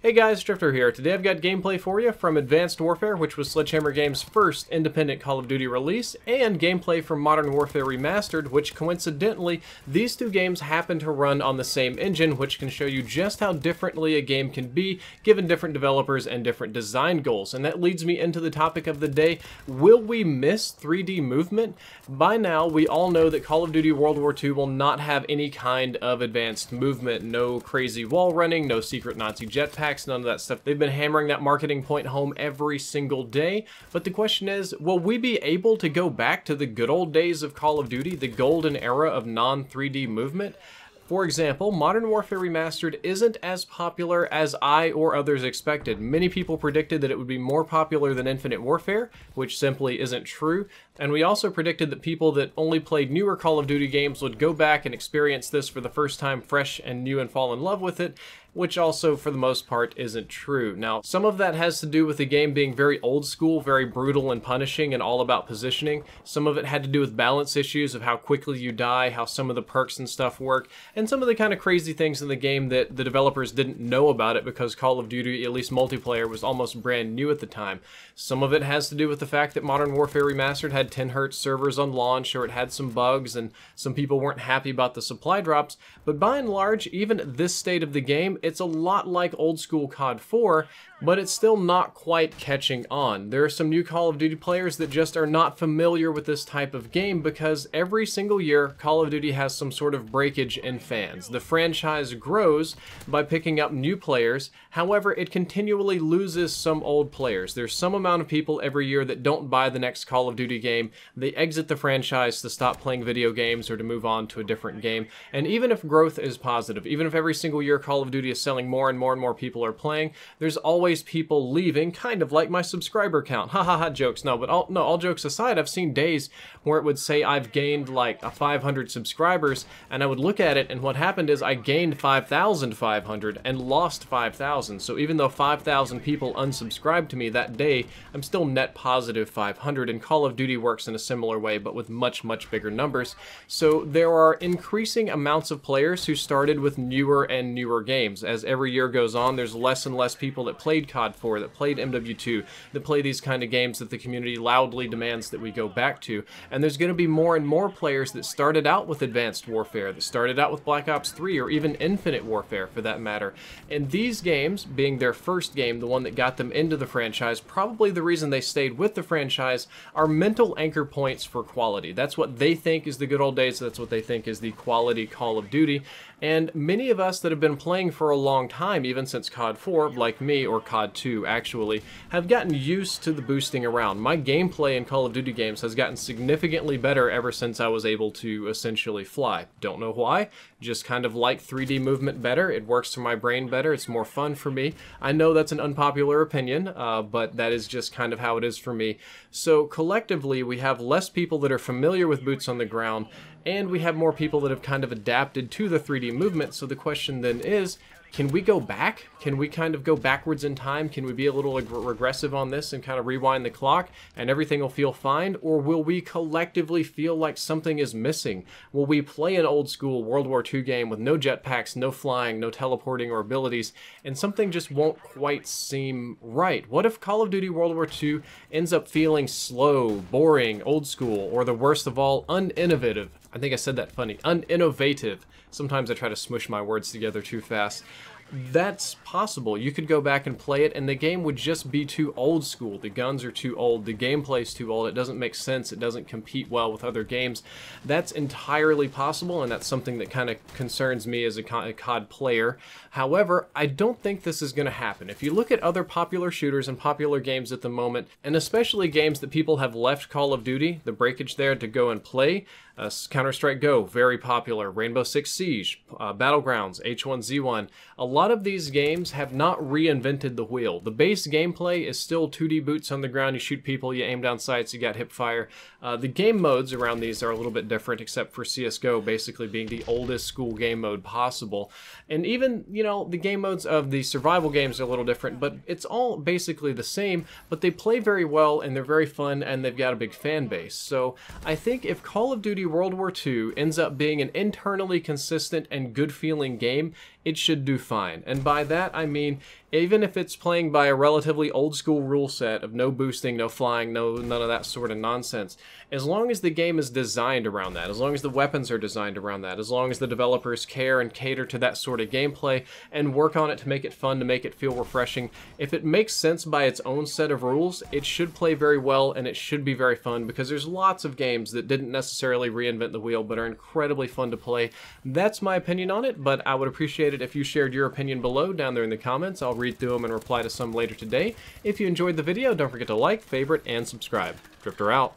Hey guys, Drifter here. Today I've got gameplay for you from Advanced Warfare, which was Sledgehammer Games' first independent Call of Duty release, and gameplay from Modern Warfare Remastered, which coincidentally, these two games happen to run on the same engine, which can show you just how differently a game can be given different developers and different design goals. And that leads me into the topic of the day: will we miss 3D movement? By now, we all know that Call of Duty World War II will not have any kind of advanced movement, no crazy wall running, no secret Nazi jetpacks, none of that stuff. They've been hammering that marketing point home every single day, but the question is, will we be able to go back to the good old days of Call of Duty, the golden era of non-3D movement? For example, Modern Warfare Remastered isn't as popular as I or others expected. Many people predicted that it would be more popular than Infinite Warfare, which simply isn't true. And we also predicted that people that only played newer Call of Duty games would go back and experience this for the first time fresh and new and fall in love with it, which also, for the most part, isn't true. Now, some of that has to do with the game being very old school, very brutal and punishing, and all about positioning. Some of it had to do with balance issues of how quickly you die, how some of the perks and stuff work, and some of the kind of crazy things in the game that the developers didn't know about it because Call of Duty, at least multiplayer, was almost brand new at the time. Some of it has to do with the fact that Modern Warfare Remastered had 10 Hz servers on launch, or it had some bugs, and some people weren't happy about the supply drops, but by and large, even this state of the game, it's a lot like old school CoD 4, but it's still not quite catching on. There are some new Call of Duty players that just are not familiar with this type of game because every single year Call of Duty has some sort of breakage in fans. The franchise grows by picking up new players, however it continually loses some old players. There's some amount of people every year that don't buy the next Call of Duty game. They exit the franchise to stop playing video games or to move on to a different game. And even if growth is positive, even if every single year Call of Duty is selling more and more people are playing, there's always people leaving, kind of like my subscriber count. Ha ha ha, jokes. No, but all jokes aside, I've seen days where it would say I've gained like 500 subscribers, and I would look at it, and what happened is I gained 5,500 and lost 5,000. So even though 5,000 people unsubscribed to me that day, I'm still net positive 500, and Call of Duty works in a similar way, but with much bigger numbers. So there are increasing amounts of players who started with newer and newer games. As every year goes on, there's less and less people that played CoD 4, that played MW2, that play these kind of games that the community loudly demands that we go back to. And there's going to be more and more players that started out with Advanced Warfare, that started out with Black Ops 3, or even Infinite Warfare for that matter. And these games, being their first game, the one that got them into the franchise, probably the reason they stayed with the franchise, are mental anchor points for quality. That's what they think is the good old days, that's what they think is the quality Call of Duty. And many of us that have been playing for a long time, even since CoD 4, like me, or CoD 2 actually, have gotten used to the boosting around. My gameplay in Call of Duty games has gotten significantly better ever since I was able to essentially fly. Don't know why, just kind of like 3D movement better. It works for my brain better, it's more fun for me. I know that's an unpopular opinion, but that is just kind of how it is for me. So collectively, we have less people that are familiar with boots on the ground, and we have more people that have kind of adapted to the 3D movement. So the question then is, can we go back? Can we kind of go backwards in time? Can we be a little regressive on this and kind of rewind the clock and everything will feel fine? Or will we collectively feel like something is missing? Will we play an old school World War II game with no jetpacks, no flying, no teleporting or abilities, and something just won't quite seem right? What if Call of Duty World War II ends up feeling slow, boring, old school, or the worst of all, uninnovative? I think I said that funny. Uninnovative. Sometimes I try to smush my words together too fast. That's possible. You could go back and play it, and the game would just be too old school. The guns are too old. The gameplay's too old. It doesn't make sense. It doesn't compete well with other games. That's entirely possible, and that's something that kind of concerns me as a COD player. However, I don't think this is going to happen. If you look at other popular shooters and popular games at the moment, and especially games that people have left Call of Duty, the breakage there to go and play, Counter-Strike Go, very popular, Rainbow Six Siege, Battlegrounds, H1Z1. A lot of these games have not reinvented the wheel. The base gameplay is still 2D boots on the ground, you shoot people, you aim down sights, you got hip fire. The game modes around these are a little bit different, except for CSGO basically being the oldest school game mode possible. And even, you know, the game modes of the survival games are a little different, but it's all basically the same, but they play very well and they're very fun and they've got a big fan base. So I think if Call of Duty World War II ends up being an internally consistent and good feeling game, it should do fine. And by that I mean even if it's playing by a relatively old school rule set of no boosting, no flying, none of that sort of nonsense, as long as the game is designed around that, as long as the weapons are designed around that, as long as the developers care and cater to that sort of gameplay and work on it to make it fun, to make it feel refreshing, if it makes sense by its own set of rules, it should play very well and it should be very fun, because there's lots of games that didn't necessarily reinvent the wheel but are incredibly fun to play. That's my opinion on it, but I would appreciate it if you shared your opinion below down there in the comments. I'll read through them and reply to some later today. If you enjoyed the video, don't forget to like, favorite, and subscribe. Drifter out.